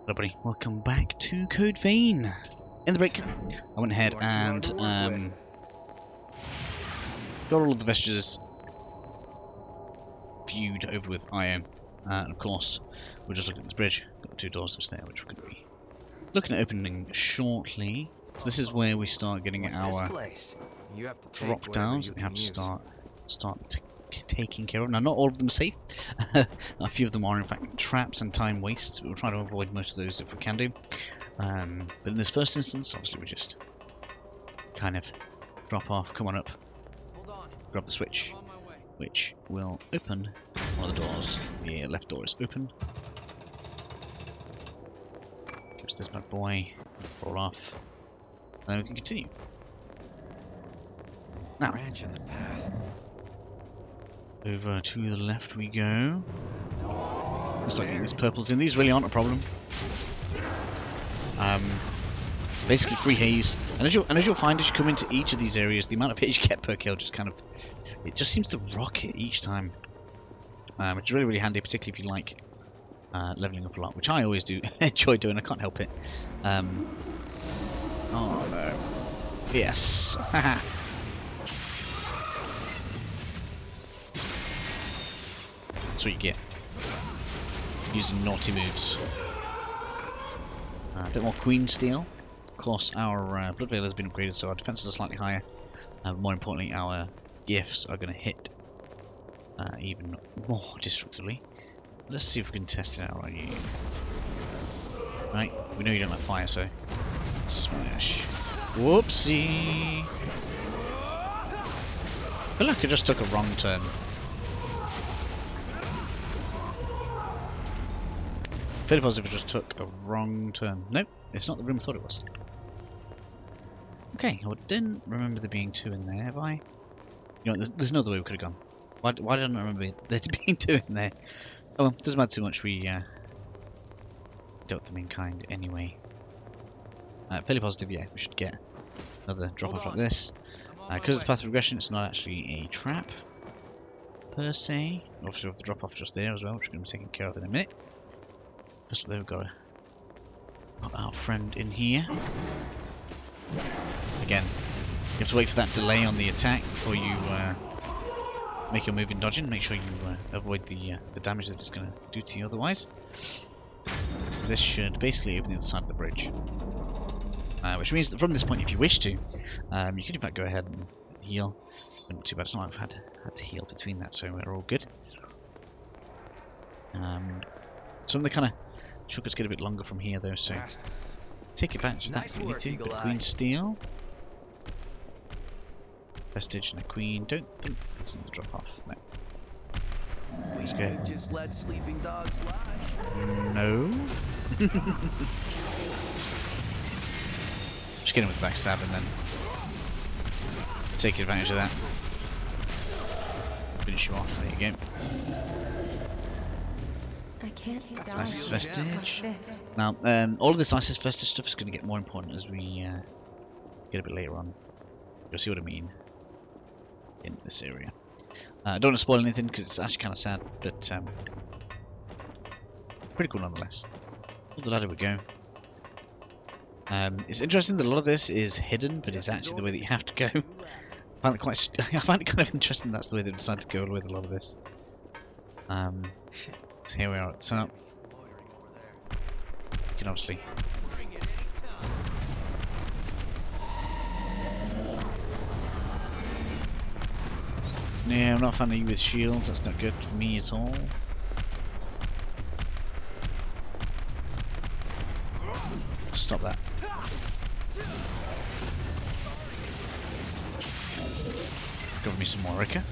Hello buddy, welcome back to Code Vein. In the break, I went ahead and got all of the vestiges viewed over with IO. And of course, we're just looking at this bridge. Got the two doors just there, which we're going to be looking at opening shortly. So this is where we start getting our drop downs that we have to start taking care of. Now, not all of them are safe. A few of them are in fact traps and time wastes, but we'll try to avoid most of those if we can do. But in this first instance, obviously we just kind of drop off, come on up, grab the switch, which will open one of the doors. The left door is open. Gives this bad boy, roll off, and then we can continue. Now, over to the left we go. Looks like getting these purples in. These really aren't a problem. Basically free haze, and as you'll find as you come into each of these areas, the amount of hit you get per kill just kind of, it just seems to rocket each time, which is really, really handy, particularly if you like leveling up a lot, which I always do enjoy doing. I can't help it. Oh no! Yes. That's what you get using naughty moves. A bit more Queen Steel. Of course, our Blood Veil has been upgraded, so our defenses are slightly higher. More importantly, our gifts are going to hit even more destructively. Let's see if we can test it out on you. Right, we know you don't like fire, so smash. Whoopsie! I feel like I just took a wrong turn. Fairly positive I just took a wrong turn. Nope, it's not the room I thought it was. Okay, I didn't remember there being two in there, have I? You know, there's no other way we could have gone. Why didn't I remember there being two in there? Oh well, doesn't matter too much, we dealt them in kind anyway. Fairly positive, yeah, we should get another drop off like this. Because it's path of regression, it's not actually a trap, per se. Obviously we have the drop off just there as well, which we're going to be taking care of in a minute. First of all, we've got to put our friend in here. Again, you have to wait for that delay on the attack before you make your move in dodging. Make sure you avoid the damage that it's going to do to you otherwise. This should basically open the other side of the bridge. Which means that from this point, if you wish to, you can in fact go ahead and heal. But not too bad, it's not like I've had to heal between that, so we're all good. Some of the kind of sugars get a bit longer from here though, so take advantage of that if you need to. Bit of Queen Steel. Vestige and a Queen. Don't think there's another drop off. No. Let's go. Just let sleeping dogs lie. No. Just get him with the backstab and then take advantage of that. Finish you off. There you go. Isis Vestige. Now, all of this Isis Vestige stuff is going to get more important as we get a bit later on. You'll see what I mean in this area. I don't want to spoil anything because it's actually kind of sad, but pretty cool nonetheless. Up the ladder we go. It's interesting that a lot of this is hidden, but it's actually the way that you have to go. I find it kind of interesting that's the way they've decided to go with a lot of this. So here we are at the top. You can obviously yeah, I'm not a fan of you with shields, that's not good for me at all. Stop that. Give me some more Rika.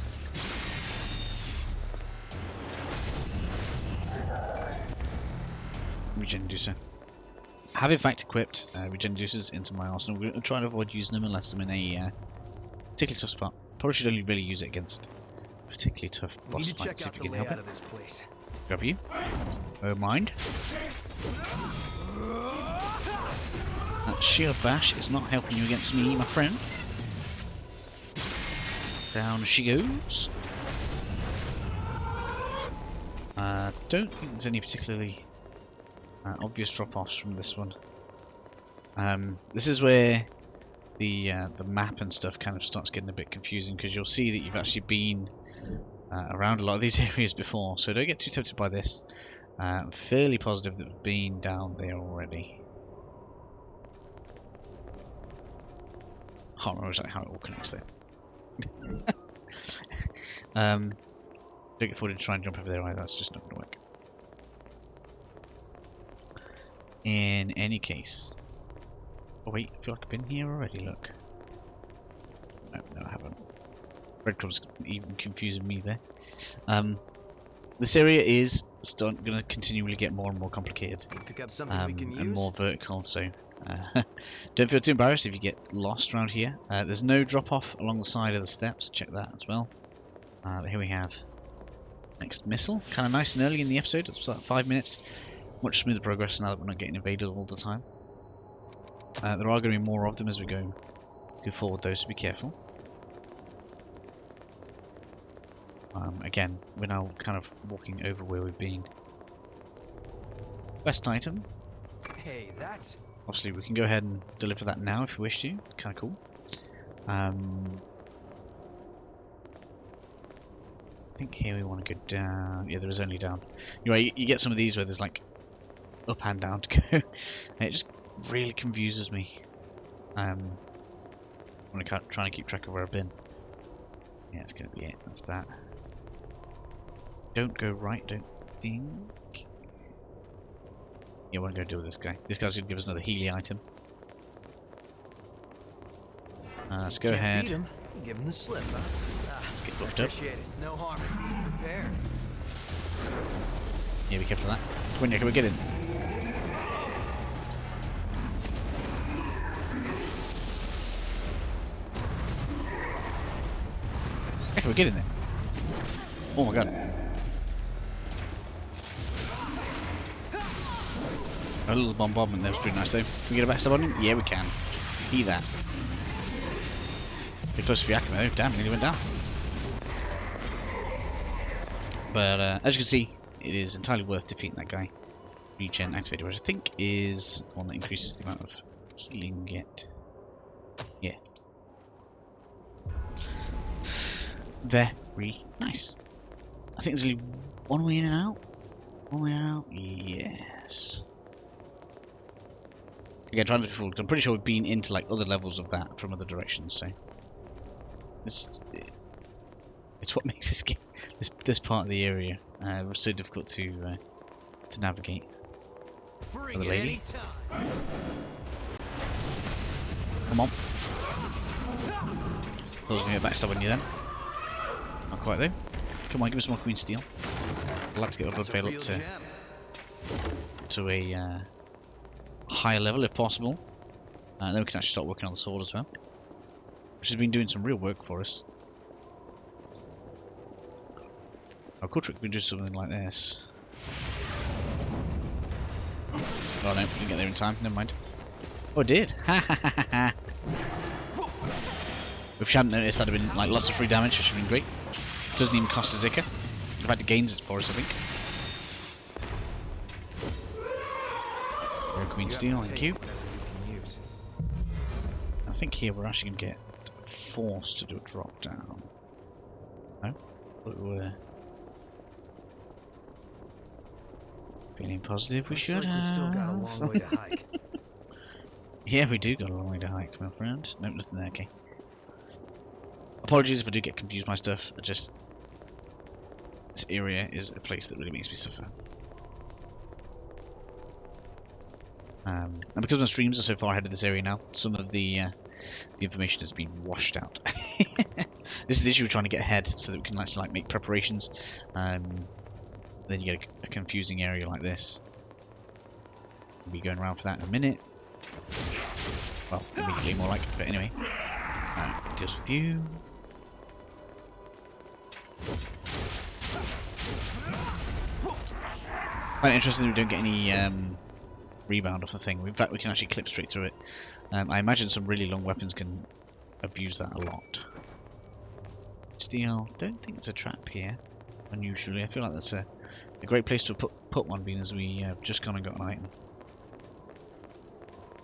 Regen Inducer. I have in fact equipped Regen Inducers into my arsenal. We're going to try and avoid using them unless I'm in a particularly tough spot. Probably should only really use it against particularly tough boss fights if you can help it. Grab you. Oh, mind. That shield bash is not helping you against me, my friend. Down she goes. Don't think there's any particularly Obvious drop-offs from this one. This is where the map and stuff kind of starts getting a bit confusing, because you'll see that you've actually been around a lot of these areas before, so don't get too tempted by this. I'm fairly positive that we've been down there already. Can't remember exactly how it all connects there. Don't get forward to try and jump over there either, that's just not going to work. In any case... Oh wait, I feel like I've been here already, look. No, I haven't. Breadcrumbs even confusing me there. This area is going to continually get more and more complicated. Pick up something we can use. And more vertical, so don't feel too embarrassed if you get lost around here. There's no drop off along the side of the steps, check that as well. Here we have next missile, kind of nice and early in the episode, it's like 5 minutes. Much smoother progress now that we're not getting invaded all the time. There are going to be more of them as we go forward though, so be careful. Again, we're now kind of walking over where we've been. Best item. Hey, that's... Obviously, we can go ahead and deliver that now if we wish to. Kind of cool. I think here we want to go down. Yeah, there is only down. Anyway, you get some of these where there's like up and down to go. And it just really confuses me. I'm trying to keep track of where I've been. Yeah, it's going to be it. That's that. Don't go right, don't think. Yeah, I want to go deal with this guy. This guy's going to give us another Healy item. Let's go ahead. Beat him. Give him the slip, huh? Let's get buffed up. Appreciate it. No harm. Prepare. Yeah, be careful of that. Come on, yeah, can we get in? Yeah, can we get in there? Oh my god. A little bombardment there was pretty nice though. Can we get a backstab on him? Yeah, we can. Eat that. Bit close for Yakima though. Damn, nearly went down. But as you can see, it is entirely worth defeating that guy. Regen activated, which I think is the one that increases the amount of healing you get. Yeah. Very nice. I think there's only one way in and out. One way out. Yes. Again, trying to be fooled. I'm pretty sure we've been into like other levels of that from other directions. So it's what makes this game, this part of the area so difficult to navigate. The lady. Come on. I was going to get backstab on you then. Not quite though. Come on, give us more Queen Steel. I'd like to get the fail up to a higher level if possible. Then we can actually start working on the sword as well, which has been doing some real work for us. Our cool trick would do something like this. Oh no, didn't get there in time, never mind. Oh, it did! Ha ha ha ha! If she hadn't noticed, that'd have been like lots of free damage, which would have been great. Doesn't even cost a Zika. In fact, it gains it for us, I think. Queen Steel, thank you. I think here we're actually going to get forced to do a drop down. No? But we're feeling positive we should have. Still got a long way to hike. Yeah, we do got a long way to hike, my friend. Nope, nothing there, okay. Apologies if I do get confused by stuff. This area is a place that really makes me suffer. And because my streams are so far ahead of this area now, some of the information has been washed out. This is the issue of trying to get ahead so that we can actually like make preparations. Then you get a confusing area like this. We'll be going around for that in a minute. Well, immediately more like, but anyway. Deals with you. Quite interesting that we don't get any rebound off the thing. In fact, we can actually clip straight through it. I imagine some really long weapons can abuse that a lot. Steel, don't think there's a trap here. unusually. I feel like that's a great place to put one, being as we just gone and got an item.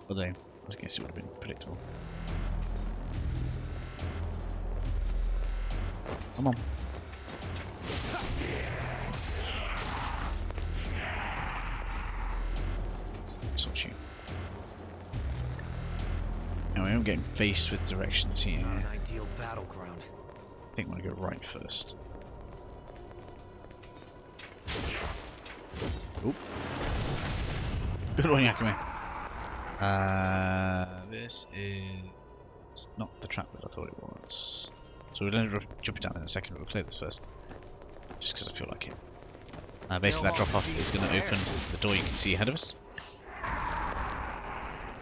Although, I guess it would have been predictable. Come on. Sort you. Anyway, I'm getting faced with directions here. Not an ideal battleground. I think I'm going to go right first. Oop. Good one, Yakime. This is not the trap that I thought it was. So we'll end up jumping down in a second, but we'll clear this first. Just because I feel like it. Basically that drop off is going to open the door you can see ahead of us.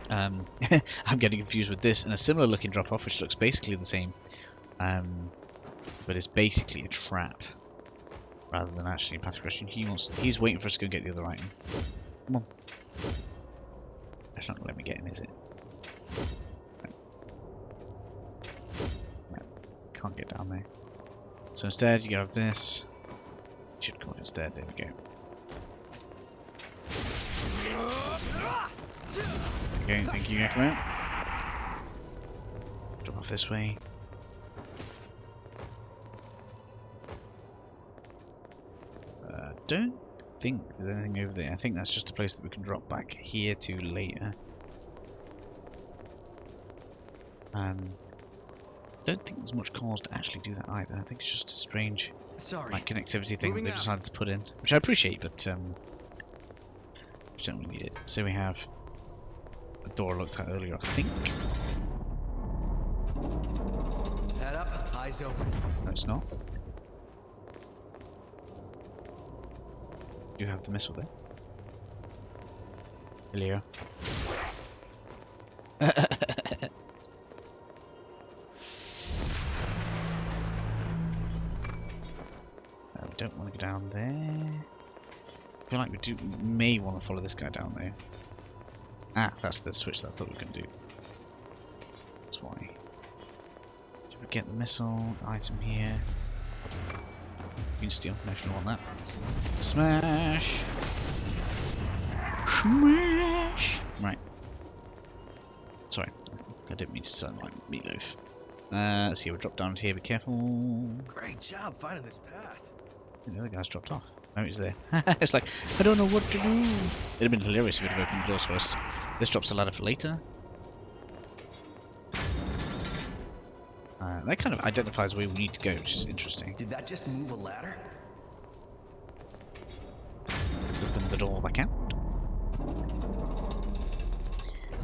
I'm getting confused with this and a similar looking drop off which looks basically the same. But it's basically a trap rather than actually a path progression. He's waiting for us to go get the other item. Come on. That's not gonna let me get in, is it? No. Can't get down there. So instead you have this. Should come on instead, there we go. Okay, thank you, Yakimo. Drop off this way. Don't think there's anything over there. I think that's just a place that we can drop back here to later. Don't think there's much cause to actually do that either. I think it's just a strange like connectivity thing that they decided to put in, which I appreciate, but we don't really need it. So we have a door I looked at earlier, I think. Head up, eyes open. No, it's not. You have the missile there. Hello. We don't want to go down there. I feel like we may want to follow this guy down there. Ah, that's the switch that I thought we were going to do. That's why. Should we get the missile item here? You can steal. No, if you don't want that. Smash! Smash! Right. Sorry, I didn't mean to sound like meatloaf. Let's see, we'll drop down here, be careful. Great job finding this path. The other guy's dropped off. Oh, he's there. It's like, I don't know what to do. It'd have been hilarious if we'd have opened the doors first. This drops a ladder for later. That kind of identifies where we need to go, which is interesting. Did that just move a ladder? Open the door back out.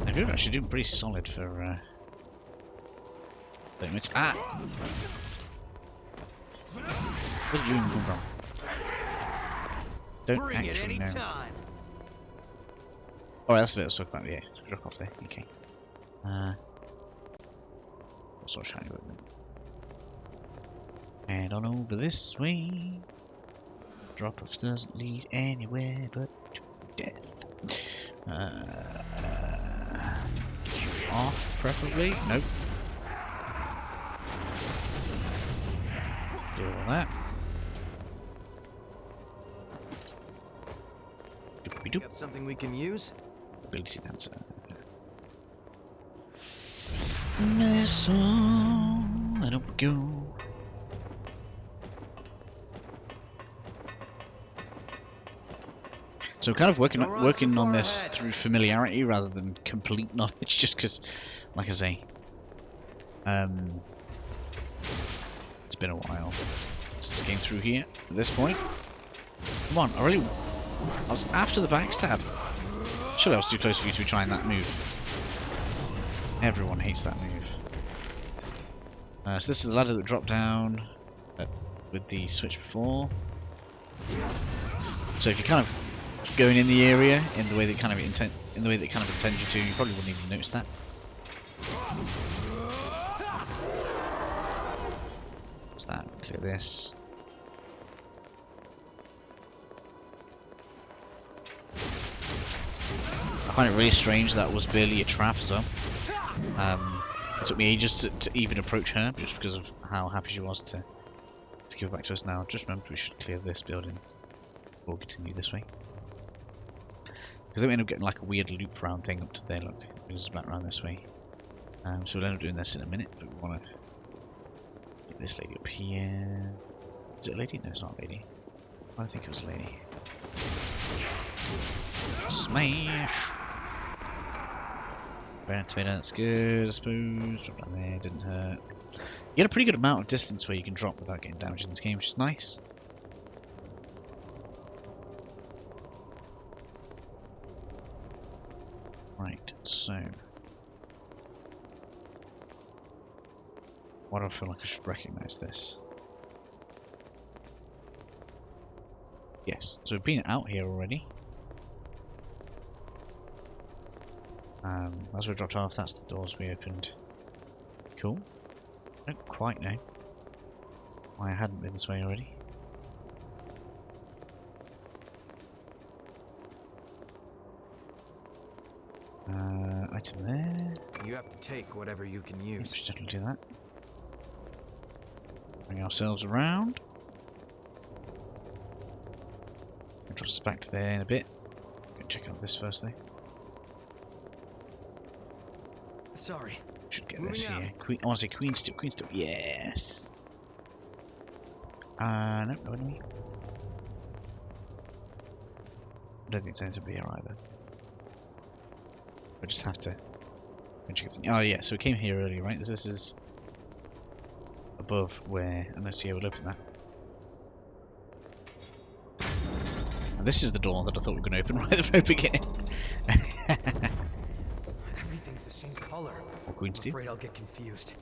I feel we're actually doing pretty solid for 30 minutes. Ah! Where did you even come from? Don't Bring actually it know. anytime. Oh, that's the bit I was talking about. Yeah, drop off there. Okay. What sort of shiny weapon? Head on over this way. Drop offs doesn't lead anywhere but to death. Off, preferably. Nope. Do all that. Doop-a-doop. Got something we can use? Ability dancer. Missile, and up we go. So we're kind of working on this through familiarity rather than complete knowledge, just because, like I say, it's been a while since this came through here. At this point, come on! I was after the backstab. Surely I was too close for you to be trying that move. Everyone hates that move. So this is the ladder that dropped down with the switch before. So if you're kind of going in the area in the way that kind of intends you to, you probably wouldn't even notice that. What's that? Clear this. I find it really strange that was barely a trap as well. It took me ages to even approach her, just because of how happy she was to to give it back to us now. Just remember we should clear this building before we continue this way. Because then we end up getting like a weird loop round thing up to there. Look, it brings us back around this way. So we'll end up doing this in a minute, but we want to get this lady up here. Is it a lady? No, it's not a lady. I think it was a lady. Smash! Burn tomato, that's good, I suppose. Drop down there, didn't hurt. You get a pretty good amount of distance where you can drop without getting damaged in this game, which is nice. Right, so. Why do I feel like I should recognise this? Yes, so we've been out here already. As we dropped off, that's the doors we opened. Cool. I don't quite know why I hadn't been this way already. Item there. You have to take whatever you can use. Let's definitely do that. Bring ourselves around. Drop us back to there in a bit. Go check out this first though. Sorry. Should get this here. Queen, I want to say Queen Steel. Queen Steel. Yes. No, no enemy. I don't think it's anything to be here either. I just have to. Oh yeah, so we came here earlier, right? This is above where. And let's see how we'll open that. And this is the door that I thought we were going to open right at the very beginning. Everything's the same color. Or Queen Steel. I'm afraid I'll get confused.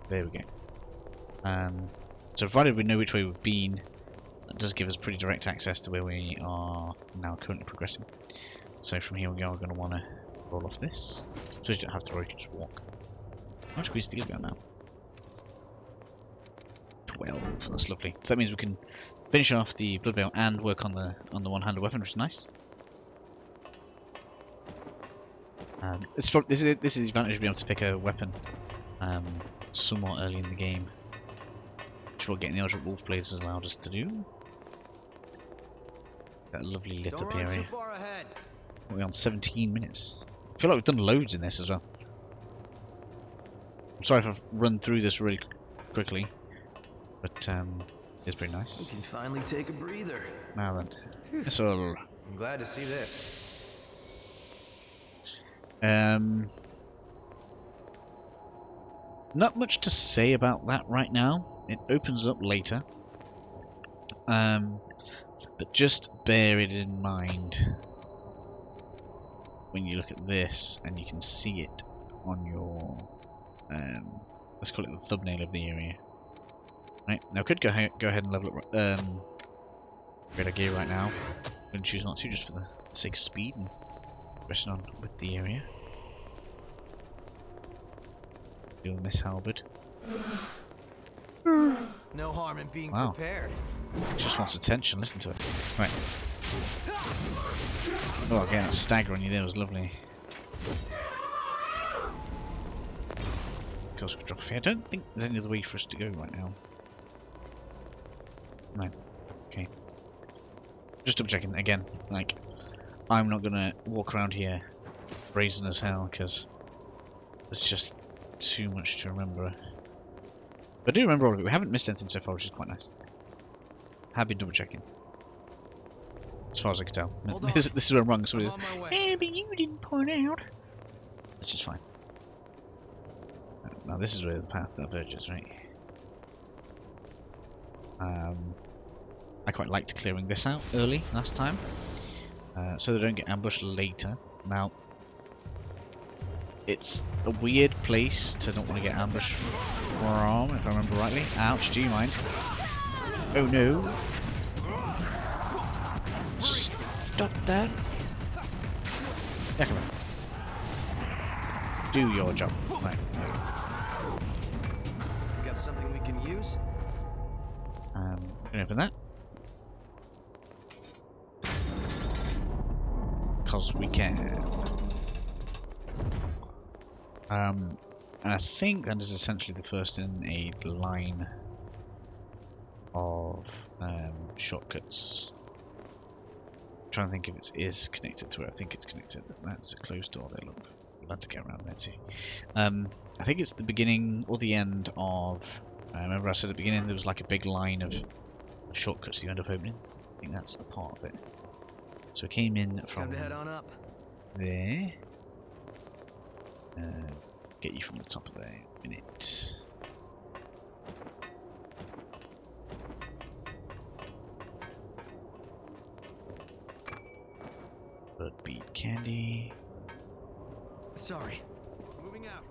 There we go. So provided we know which way we've been, that does give us pretty direct access to where we are now currently progressing. So from here we are going to want to roll off this. So you don't have to roll, you can just walk. How much Queen Steel got now? 12, that's lovely. So that means we can finish off the Blood Veil and work on the one-handed weapon, which is nice. This is the advantage of being able to pick a weapon somewhat early in the game, which what getting the Eldritch Wolf Blades has allowed us to do. That lovely lit up area. We're on 17 minutes. I feel like we've done loads in this as well. I'm sorry if I've run through this really quickly, but it's pretty nice. You can finally take a breather. Now then, it's all. I'm glad to see this. Not much to say about that right now. It opens up later. But just bear it in mind when you look at this and you can see it on your let's call it the thumbnail of the area. Right, now I could go ahead and level up greater gear right now. I'm going to choose not to, just for the sake of speed and pressing on with the area. Doing this halberd. No harm in being Wow. prepared. It just wants attention, listen to it. Right. Oh, again, that stagger on you there was lovely. Of course, we could drop off here. I don't think there's any other way for us to go right now. No. Okay. Just double checking again. Like, I'm not gonna walk around here brazen as hell because there's just too much to remember. But I do remember all of it. We haven't missed anything so far, which is quite nice. Have been double checking. As far as I can tell. This is where I'm wrong. Somebody's, hey, but you didn't point out. Which is fine. Now this is where the path diverges, right? I quite liked clearing this out early last time, so they don't get ambushed later. Now, it's a weird place to not want to get ambushed from, if I remember rightly. Ouch, do you mind? Oh no. Stop that. Yeah, come on. Do your job. Right. Got something we can use? Can I open that? Because we can. And I think that is essentially the first in a line of shortcuts. I'm trying to think if it is connected to it. I think it's connected. That's a closed door there, look. We'll have to get around there too. I think it's the beginning or the end of... remember I said at the beginning there was like a big line of shortcuts you end up opening? I think that's a part of it. So we came in from Time to head on up. there. Get you from the top of there in a minute. Blood bead candy. Sorry. Moving out.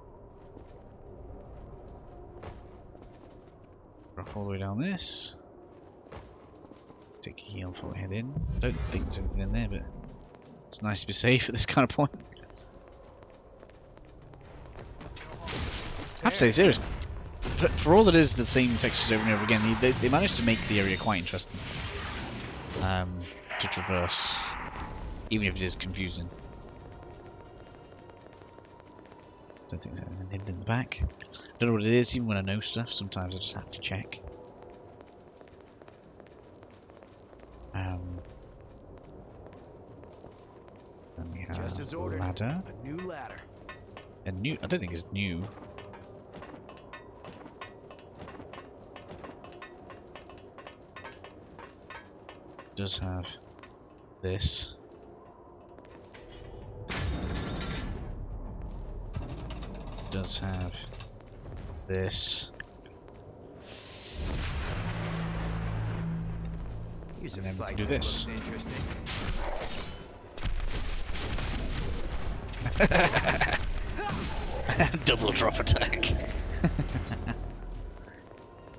Drop all the way down this. Take a heal before we head in. Don't think there's anything in there, but it's nice to be safe at this kind of point. I have to say, seriously, for all that is the same textures over and over again, they managed to make the area quite interesting to traverse, even if it is confusing. Don't think there's anything hidden in the back. Don't know what it is, even when I know stuff, sometimes I just have to check. Then we have Just as ordered. ladder. A new ladder. A new, I don't think it's new. It does have this. It does have this. Here's And a then we fight can do that this. looks interesting. Double drop attack.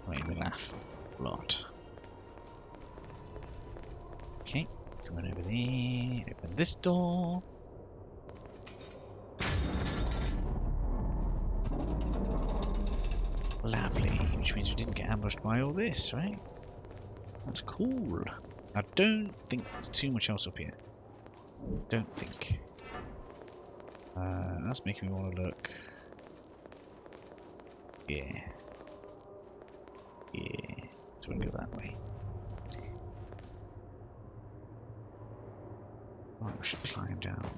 Made me laugh a lot. Okay, come on over there. Open this door. Lovely, which means we didn't get ambushed by all this, right? That's cool. I don't think there's too much else up here. Don't think. That's making me want to look. Yeah. Yeah. So we'll go that way. Right, we should climb down.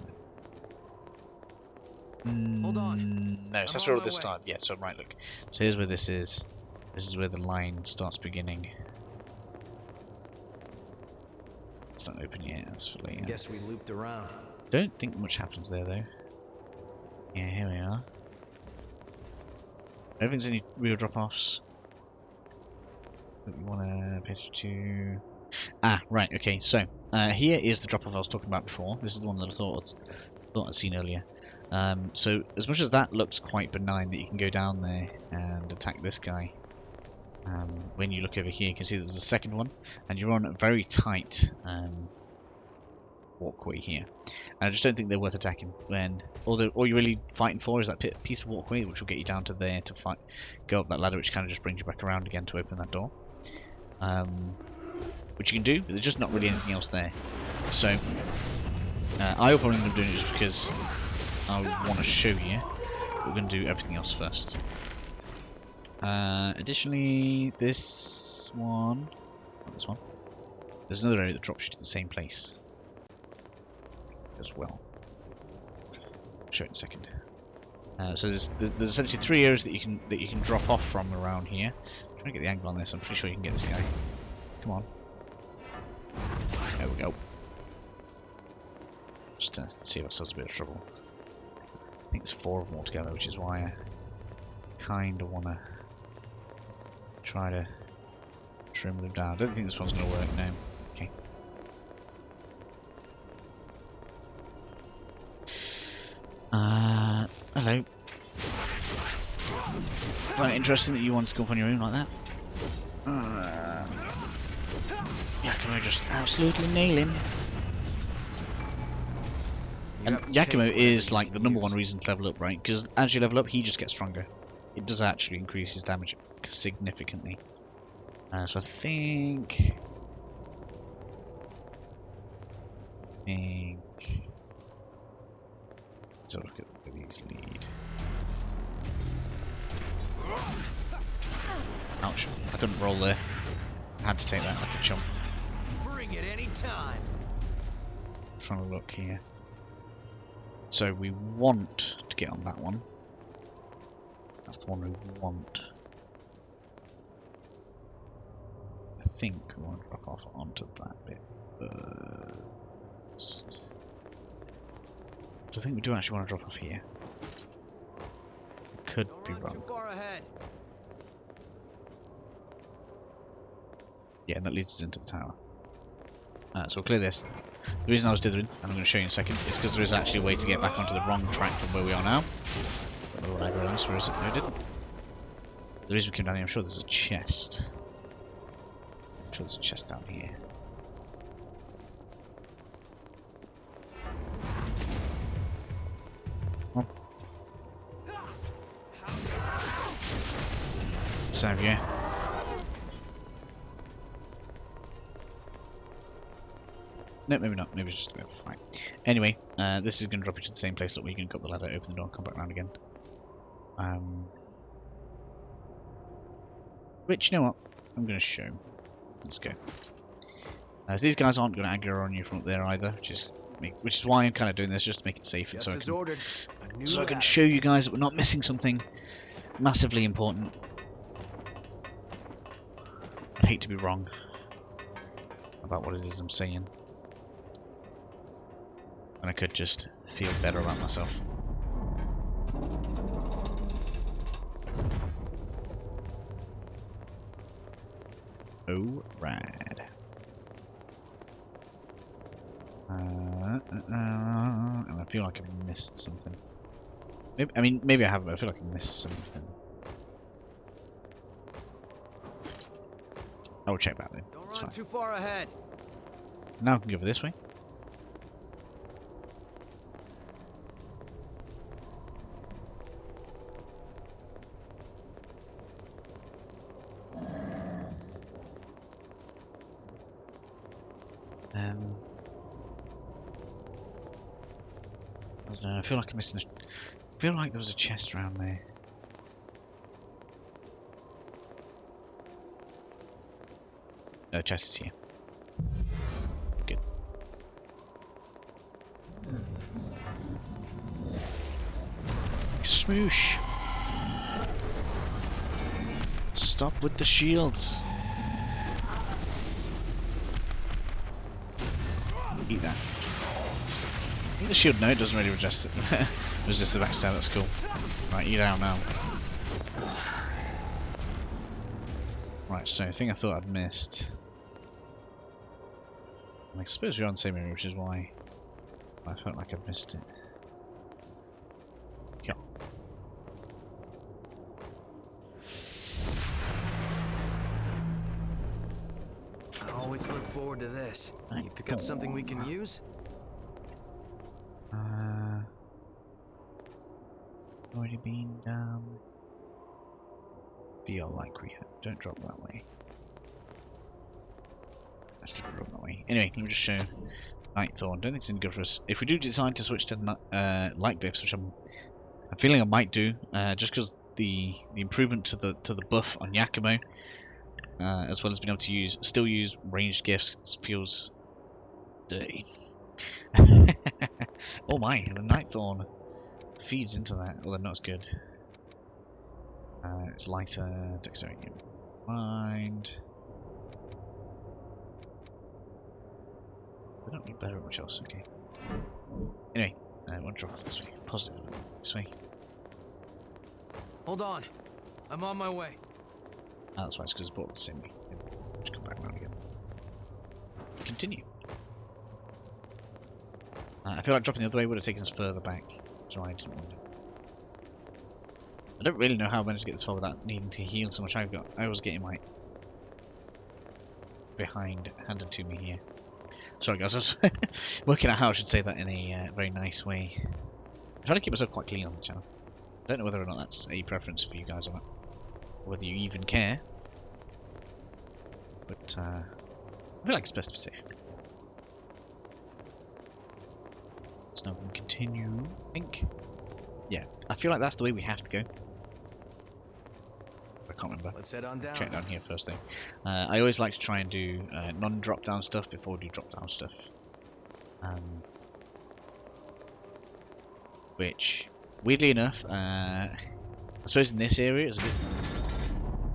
Hold on. No, so that's I'm where on all this my way. started. Yeah, so right, look. So here's where this is. This is where the line starts beginning. It's not open yet, that's for later. Guess we looped around. Don't think much happens there though. Yeah, here we are. Everything's any real drop-offs that we want to pitch to. Ah, right, okay, so here is the drop-off I was talking about before. This is the one that I thought I'd seen earlier. So as much as that looks quite benign that you can go down there and attack this guy, when you look over here you can see there's a second one, and you're on a very tight walkway here. And I just don't think they're worth attacking when all you're really fighting for is that piece of walkway which will get you down to there to fight, go up that ladder, which kind of just brings you back around again to open that door. Which you can do, but there's just not really anything else there. So I hope I'm going to do it just because I want to show you. But we're going to do everything else first. Additionally, this one, not this one. There's another area that drops you to the same place as well. I'll show it in a second. So there's essentially 3 areas that you can drop off from around here. I'm trying to get the angle on this. I'm pretty sure you can get this guy. Come on. There we go. Just to see if ourselves a bit of trouble. I think there's 4 of them altogether, which is why I kind of want to try to trim them down. I don't think this one's going to work, no. Okay. Hello. Find it interesting that you want to go up on your own like that. Yakumo just absolutely nail him. And Yakumo is like the #1 reason to level up, right? Because as you level up, he just gets stronger. It does actually increase his damage significantly. So I think... Let's have a look at where these lead. Ouch, I couldn't roll there. had to take that like a chump. Bring it any time. Trying to look here. So we want to get on that one. That's the one we want. I think we want to drop off onto that bit first. So I think we do actually want to drop off here. Could be Don't run wrong. too far ahead. Yeah, that leads us into the tower. So we'll clear this. The reason I was dithering, and I'm going to show you in a second, is because there is actually a way to get back onto the wrong track from where we are now. Oh, I realised, where is it? No, I didn't. The reason we came down here, I'm sure there's a chest. I'm sure there's a chest down here. Oh. Xavier. No, maybe not. Maybe it's just fine. Anyway, this is going to drop you to the same place. Look, where you can got the ladder, open the door, come back around again. Which, you know what? I'm going to show. Let's go. These guys aren't going to aggro on you from up there either, which is why I'm kind of doing this, just to make it safe, and so I can show you guys that we're not missing something massively important. I'd hate to be wrong about what it is I'm saying. And I could just feel better about myself. Oh, rad. And I feel like I've missed something. Maybe I haven't, but I feel like I missed something. I will check back then. Don't run too far ahead. Now I can go over this way. I don't know, I feel like I'm missing I feel like there was a chest around there. No, chest is here. Good. Smoosh! Stop with the shields! Eat that. I think the shield, no, it doesn't really resist it. Resist the backstab, that's cool. Right, eat out now. Right, so I think I thought I'd missed. I suppose we're on the same area, which is why I felt like I'd missed it. Yeah. I always look forward to this. You pick up something we can use? Already been down. Feel like we have. Don't drop that way. Let's keep it run that way. Anyway, let me just show Nightthorn. Don't think it's any good for us. If we do decide to switch to light glyphs, which I'm feeling I might do, just because the improvement to the buff on Yakumo, as well as being able to still use ranged gifts, feels dirty. Oh my, the Nightthorn feeds into that, although not as good. It's lighter, dexterity, mind. I don't need better at much else, okay. Anyway, I want to drop off this way. Positive, this way. Hold on, I'm on my way. That's why it's because it's brought the same way. Just come back around again. Continue. I feel like dropping the other way would have taken us further back, so I didn't want to. I don't really know how I managed to get this far without needing to heal so much. I was getting my behind handed to me here. Sorry guys, I was working out how I should say that in a very nice way. I'm trying to keep myself quite clean on the channel. I don't know whether or not that's a preference for you guys or not, or whether you even care. But I feel like it's best to be safe. So now we can continue, I think. Yeah, I feel like that's the way we have to go. I can't remember. Let's head on down. Check down here first thing. I always like to try and do non-drop down stuff before we do drop down stuff. Which, weirdly enough, I suppose in this area is a bit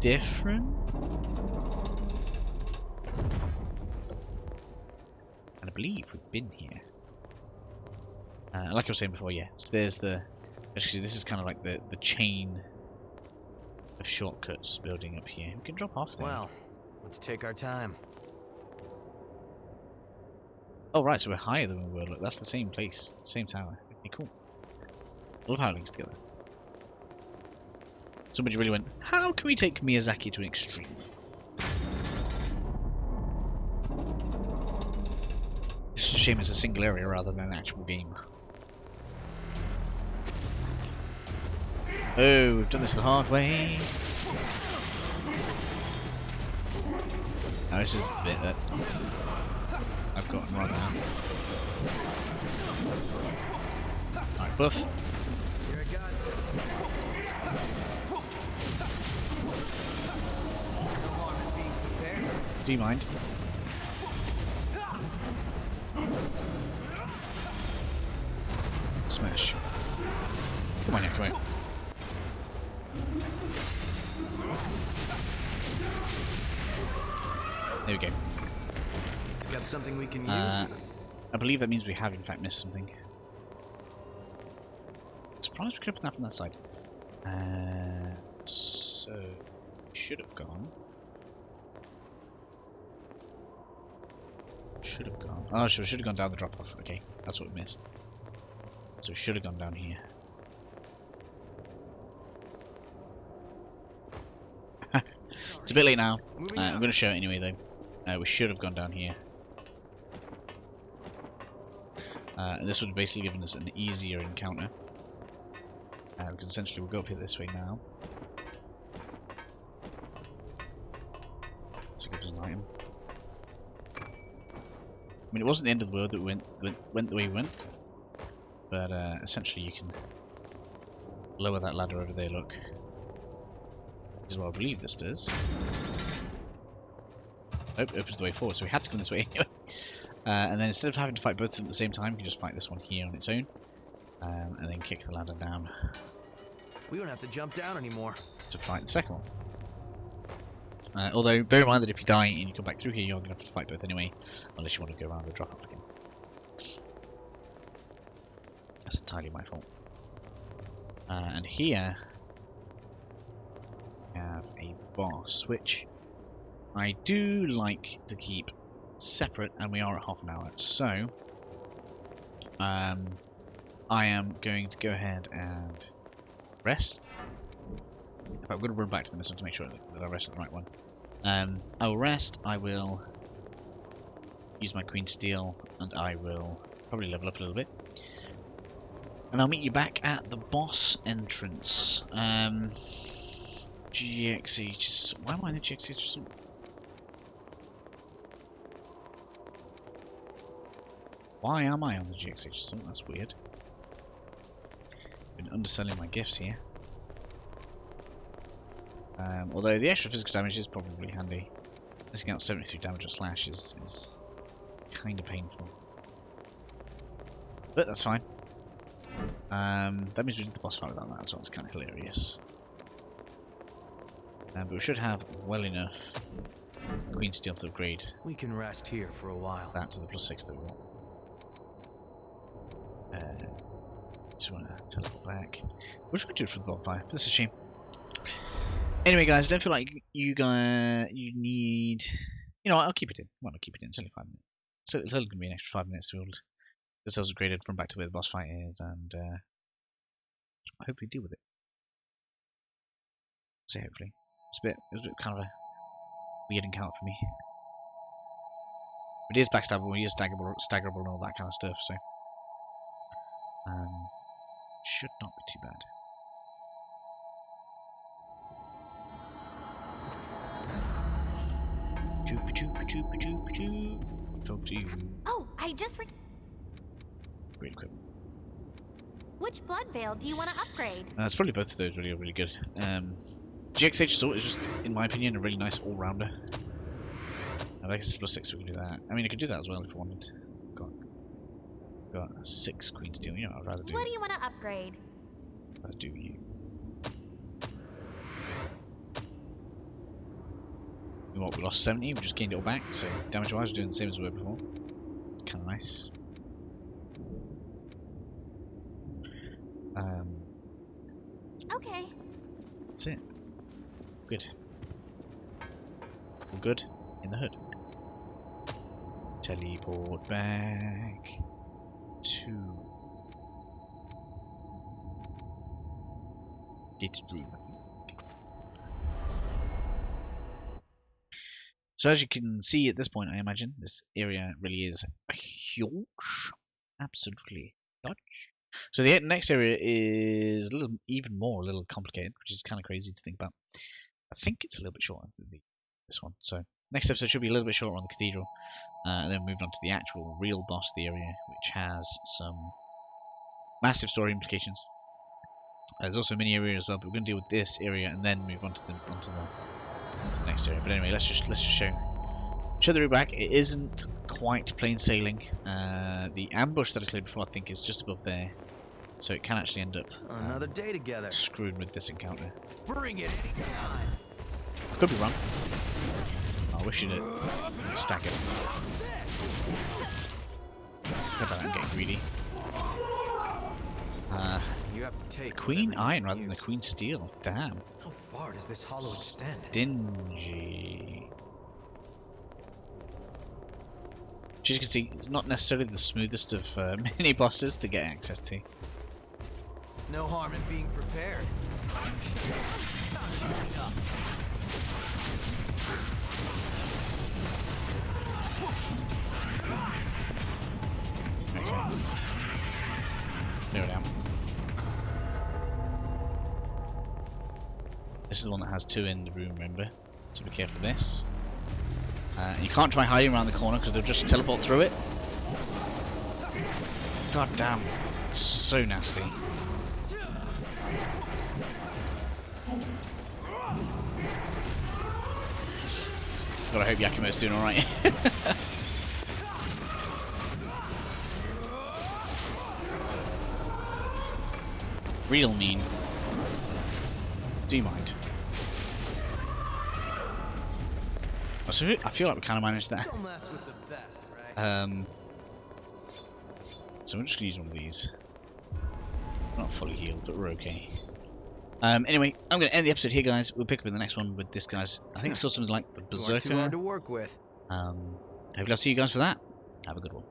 different. And I believe we've been here. Like I was saying before, yeah. So there's the. Actually, this is kind of like the chain of shortcuts building up here. We can drop off there. Well, let's take our time. Oh right, so we're higher than we were. Look, that's the same place, same tower. Okay, cool. I love how it links together. Somebody really went, how can we take Miyazaki to an extreme? It's a shame it's a single area rather than an actual game. Oh, we've done this the hard way. Now this is the bit that I've gotten wrong now. Alright, buff. Here it goes. No harm in being prepared. Do you mind? Smash. Come on, yeah, come on. There we go. Got something we can use? I believe that means we have in fact missed something. Surprised we could open that from that side. So should have gone. Should have gone. Oh, should have gone down the drop off. Okay, that's what we missed. So we should have gone down here. It's a bit late now. I'm going to show it anyway though. We should have gone down here. And this would have basically given us an easier encounter. Because essentially we'll go up here this way now. So it gives us an item. I mean, it wasn't the end of the world that we went the way we went. But essentially you can lower that ladder over there, look. This is what I believe this does. Oh, it opens the way forward, so we had to come this way anyway. And then instead of having to fight both of them at the same time, you can just fight this one here on its own. And then kick the ladder down. We don't have to jump down anymore. To fight the second one. Although, bear in mind that if you die and you come back through here, you're going to have to fight both anyway. Unless you want to go around the drop up again. That's entirely my fault. And here we have a boss, which I do like to keep separate, and we are at half an hour. So, I am going to go ahead and rest. I'm going to run back to this one to make sure that I rest on the right one. I will rest, I will use my Queen Steel, and I will probably level up a little bit. And I'll meet you back at the boss entrance. GXH. Why am I in the GXH? Why am I on the GXH? That's weird. Been underselling my gifts here. Although the extra physical damage is probably handy. Missing out 73 damage or slash is kind of painful. But that's fine. That means we did the boss fight without that as well. It's kind of hilarious. But we should have well enough Queen Steel to upgrade. We can rest here for a while. That to the +6 that we want. Just want to teleport back. What should we do for the bonfire? This is a shame. Anyway, guys, I don't feel like you need. You know what? I'll keep it in. Well, I'll keep it in. It's only 5 minutes. So it's only going to be an extra 5 minutes to build ourselves upgraded from back to where the boss fight is, and hopefully deal with it. Say hopefully. It was a bit kind of a weird encounter for me. But it is backstabbable, it is staggerable and all that kind of stuff, so should not be too bad. Talk to you. Oh, I just Great equipment. Which blood veil do you want to upgrade? It's probably both of those really good. GXH Assault is just, in my opinion, a really nice all-rounder. I like it's +6, so we can do that. I mean, I could do that as well if I wanted. Got 6 Queen Steel. You know, I'd rather do. What do you want to upgrade? I'd do you. What, we lost 70, we just gained it all back, so damage-wise we're doing the same as we were before. It's kind of nice. Okay. That's it. Good. We're good in the hood. Teleport back to its room. So as you can see at this point, I imagine this area really is huge, absolutely huge. So the next area is a little complicated, which is kind of crazy to think about. I think it's a little bit shorter than this one. So next episode should be a little bit shorter on the Cathedral, and then move on to the actual real boss of the area, which has some massive story implications. There's also a mini area as well, but we're going to deal with this area and then move on to the next area. But anyway, let's just show the route back. It isn't quite plain sailing. The ambush that I cleared before, I think, is just above there, so it can actually end up another day together. Screwed with this encounter. Bring it anytime. I could be wrong. I wish you'd stack it. God damn, I'm getting greedy. You have to take Queen Iron rather than the Queen Steel. Damn. How far does this hollow extend? Stingy. As you can see, it's not necessarily the smoothest of mini bosses to get access to. No harm in being prepared. Okay. There we are. This is the one that has 2 in the room, remember? So be careful of this. You can't try hiding around the corner because they'll just teleport through it. God damn. It's so nasty. God, I hope Yakimo's doing alright. Real mean. Do you mind? Oh, so I feel like we kind of managed that. Don't mess with the best, right? So we're just gonna use one of these. We're not fully healed, but we're okay. Anyway, I'm gonna end the episode here, guys. We'll pick up in the next one with this guy's. I think it's called something like the Berserker. Too hard to work with. Hopefully I'll see you guys for that. Have a good one.